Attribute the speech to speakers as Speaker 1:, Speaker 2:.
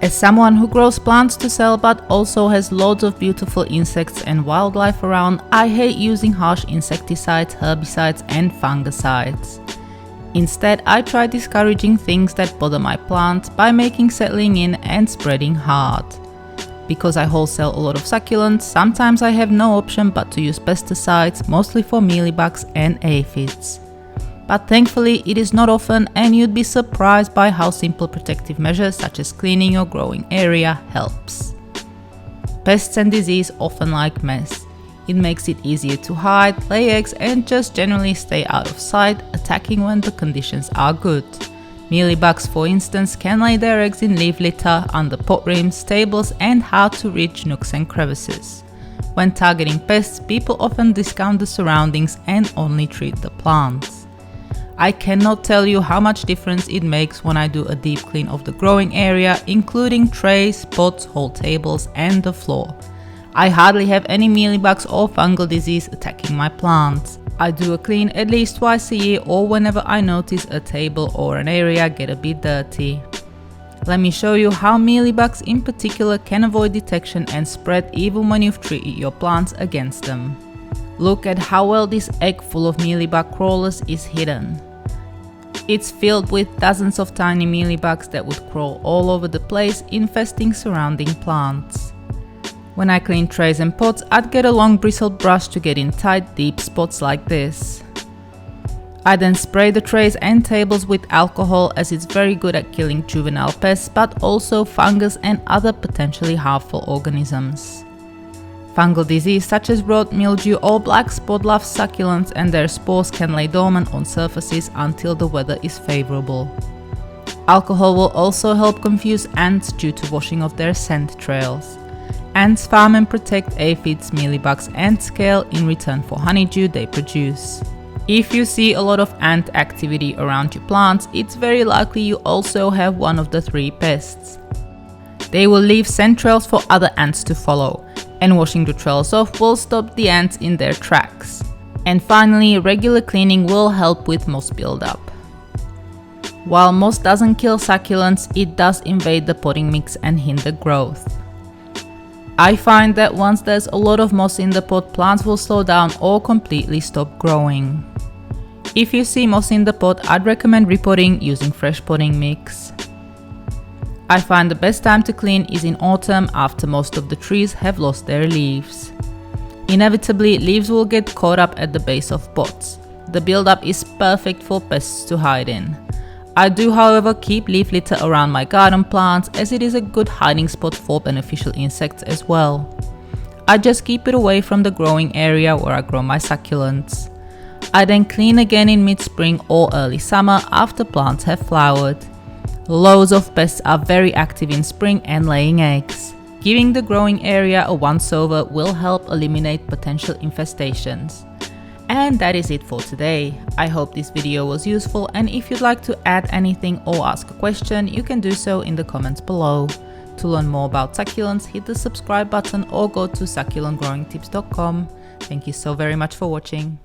Speaker 1: As someone who grows plants to sell but also has loads of beautiful insects and wildlife around, I hate using harsh insecticides, herbicides and fungicides. Instead, I try discouraging things that bother my plants by making settling in and spreading hard. Because I wholesale a lot of succulents, sometimes I have no option but to use pesticides, mostly for mealybugs and aphids. But thankfully it is not often, and you'd be surprised by how simple protective measures such as cleaning your growing area helps. Pests and disease often like mess. It makes it easier to hide, lay eggs and just generally stay out of sight, attacking when the conditions are good. Mealybugs, for instance, can lay their eggs in leaf litter, under pot rims, tables and hard-to-reach nooks and crevices. When targeting pests, people often discount the surroundings and only treat the plants. I cannot tell you how much difference it makes when I do a deep clean of the growing area, including trays, pots, whole tables and the floor. I hardly have any mealybugs or fungal disease attacking my plants. I do a clean at least twice a year or whenever I notice a table or an area get a bit dirty. Let me show you how mealybugs in particular can avoid detection and spread even when you've treated your plants against them. Look at how well this egg full of mealybug crawlers is hidden. It's filled with dozens of tiny mealybugs that would crawl all over the place, infesting surrounding plants. When I clean trays and pots, I'd get a long bristled brush to get in tight, deep spots like this. I then spray the trays and tables with alcohol, as it's very good at killing juvenile pests but also fungus and other potentially harmful organisms. Fungal disease such as rot, mildew or black spot love succulents, and their spores can lay dormant on surfaces until the weather is favourable. Alcohol will also help confuse ants due to washing of their scent trails. Ants farm and protect aphids, mealybugs and scale in return for honeydew they produce. If you see a lot of ant activity around your plants, it's very likely you also have one of the three pests. They will leave scent trails for other ants to follow, and washing the trails off will stop the ants in their tracks. And finally, regular cleaning will help with moss buildup. While moss doesn't kill succulents, it does invade the potting mix and hinder growth. I find that once there's a lot of moss in the pot, plants will slow down or completely stop growing. If you see moss in the pot, I'd recommend repotting using fresh potting mix. I find the best time to clean is in autumn, after most of the trees have lost their leaves. Inevitably, leaves will get caught up at the base of pots. The buildup is perfect for pests to hide in. I do, however, keep leaf litter around my garden plants, as it is a good hiding spot for beneficial insects as well. I just keep it away from the growing area where I grow my succulents. I then clean again in mid-spring or early summer after plants have flowered. Loads of pests are very active in spring and laying eggs. Giving the growing area a once-over will help eliminate potential infestations. And that is it for today. I hope this video was useful, and if you'd like to add anything or ask a question, you can do so in the comments below. To learn more about succulents, hit the subscribe button or go to succulentgrowingtips.com. Thank you so very much for watching.